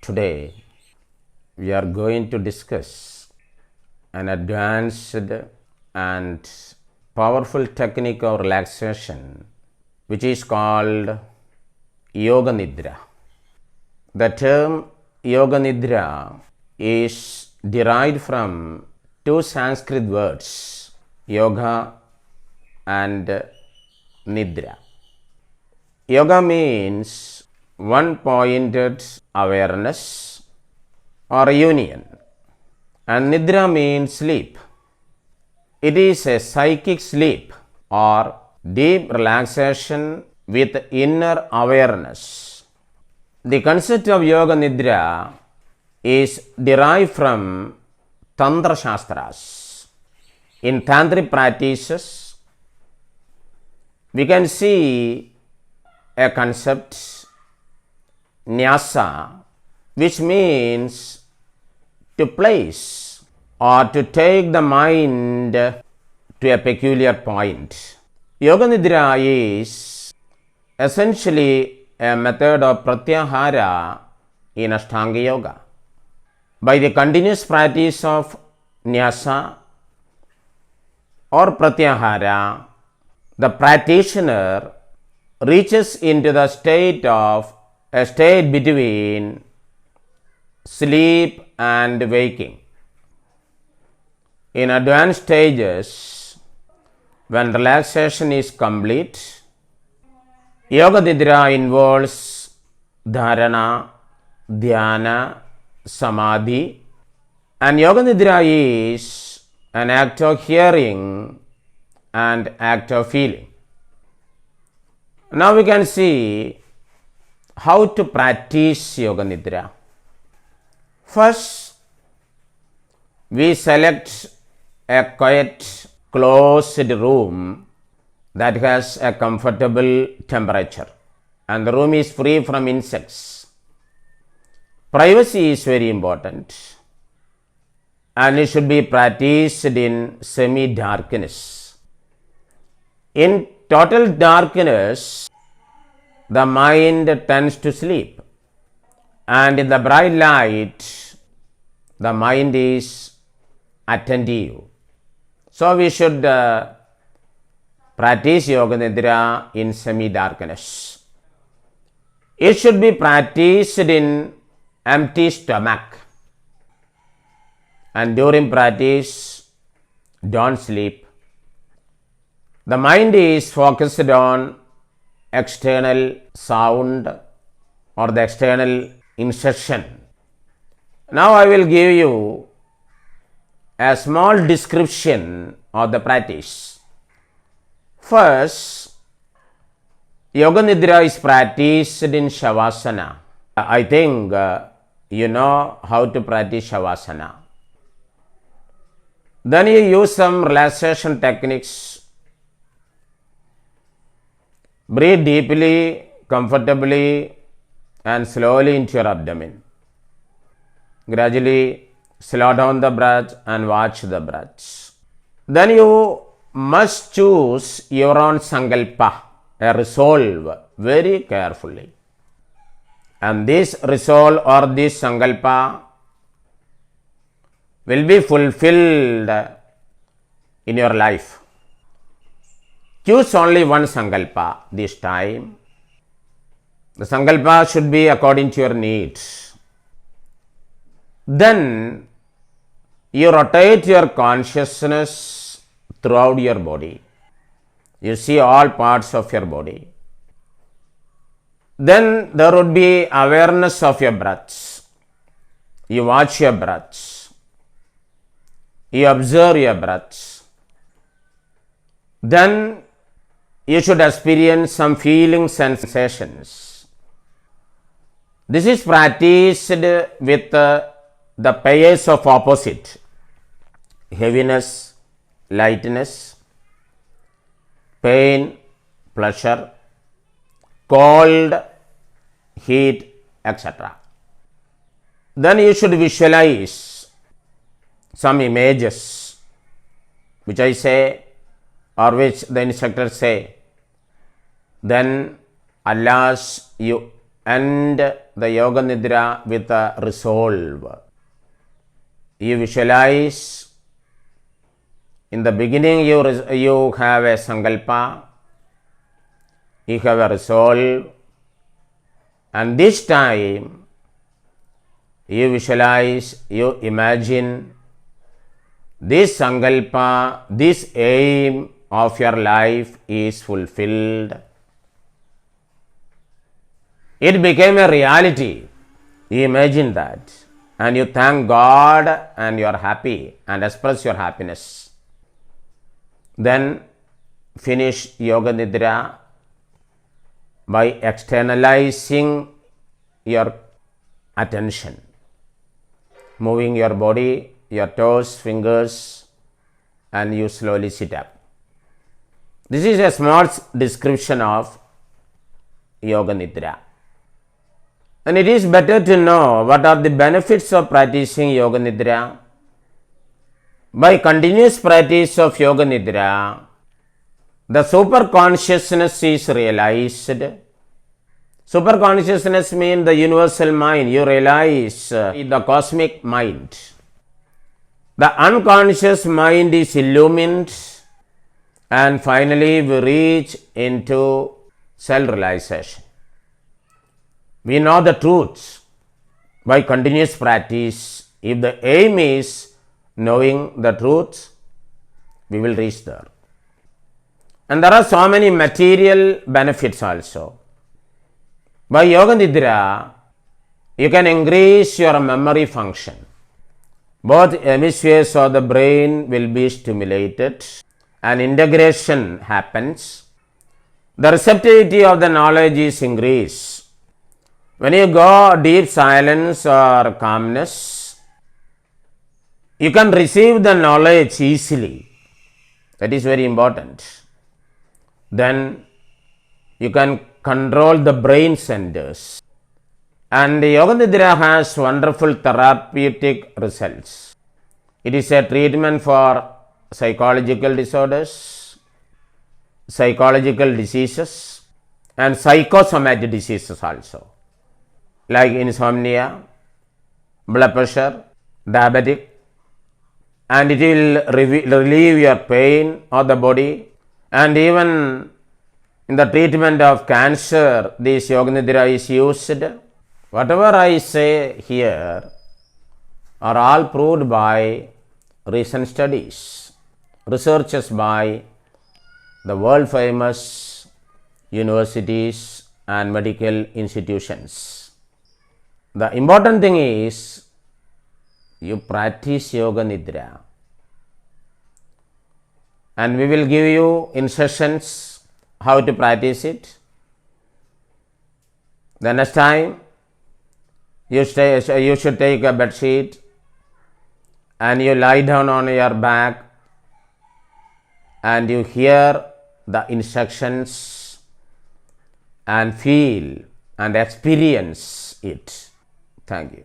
Today we are going to discuss an advanced and powerful technique of relaxation which is called Yoga Nidra. The term Yoga Nidra is derived from two Sanskrit words, Yoga and Nidra. Yoga means one-pointed awareness or union, and Nidra means sleep. It is a psychic sleep or deep relaxation with inner awareness. The concept of Yoga Nidra is derived from Tantra Shastras. In Tantric practices, we can see a concept, Nyasa, which means to place or to take the mind to a peculiar point. Yoga Nidra is essentially a method of Pratyahara in Ashtanga Yoga. By the continuous practice of Nyasa or Pratyahara, the practitioner reaches into the state between sleep and waking. In advanced stages, when relaxation is complete, Yoga Nidra involves dharana, dhyana, samadhi, and Yoga Nidra is an act of hearing and act of feeling. Now we can see how to practice Yoga Nidra. First, we select a quiet, closed room that has a comfortable temperature and the room is free from insects. Privacy is very important and it should be practiced in semi-darkness. In total darkness, the mind tends to sleep, and in the bright light, the mind is attentive. So we should practice Yoga Nidra in semi-darkness. It should be practiced in empty stomach, and during practice, don't sleep. The mind is focused on external sound or the external instruction. Now I will give you a small description of the practice. First, Yoga Nidra is practiced in Shavasana. I think you know how to practice Shavasana. Then you use some relaxation techniques. Breathe deeply, comfortably, and slowly into your abdomen. Gradually slow down the breath and watch the breath. Then you must choose your own sankalpa, a resolve, very carefully. And this resolve or this sankalpa will be fulfilled in your life. Choose only one sankalpa this time. The sankalpa should be according to your needs. Then you rotate your consciousness throughout your body. You see all parts of your body. Then there would be awareness of your breaths. You watch your breaths. You observe your breaths. Then you should experience some feelings and sensations. This is practiced with the pairs of opposite, heaviness, lightness, pain, pleasure, cold, heat, etc. Then you should visualize some images, which I say or which the instructors say. Then alas, you end the Yoga Nidra with a resolve. You visualize in the beginning you have a sankalpa, you have a resolve, and this time you visualize, you imagine this sankalpa, this aim of your life is fulfilled. It became a reality. You imagine that and you thank God and you are happy and express your happiness. Then finish Yoga Nidra by externalizing your attention, moving your body, your toes, fingers, and you slowly sit up. This is a small description of Yoga Nidra. And it is better to know what are the benefits of practicing Yoga Nidra. By continuous practice of Yoga Nidra, the super consciousness is realized. Super consciousness means the universal mind. You realize the cosmic mind. The unconscious mind is illumined, and finally we reach into self-realization. We know the truth by continuous practice. If the aim is knowing the truth, we will reach there. And there are so many material benefits also. By Yoga Nidra, you can increase your memory function. Both hemispheres of the brain will be stimulated and integration happens. The receptivity of the knowledge is increased. When you go deep silence or calmness, you can receive the knowledge easily. That is very important. Then you can control the brain centers. And Yoga Nidra has wonderful therapeutic results. It is a treatment for psychological disorders, psychological diseases, and psychosomatic diseases also, like insomnia, blood pressure, diabetic, and it will relieve your pain of the body. And even in the treatment of cancer, this Yoga Nidra is used. Whatever I say here are all proved by recent studies, researches by the world famous universities and medical institutions. The important thing is you practice Yoga Nidra, and we will give you instructions how to practice it. The next time you should take a bed sheet and you lie down on your back and you hear the instructions and feel and experience it. Thank you.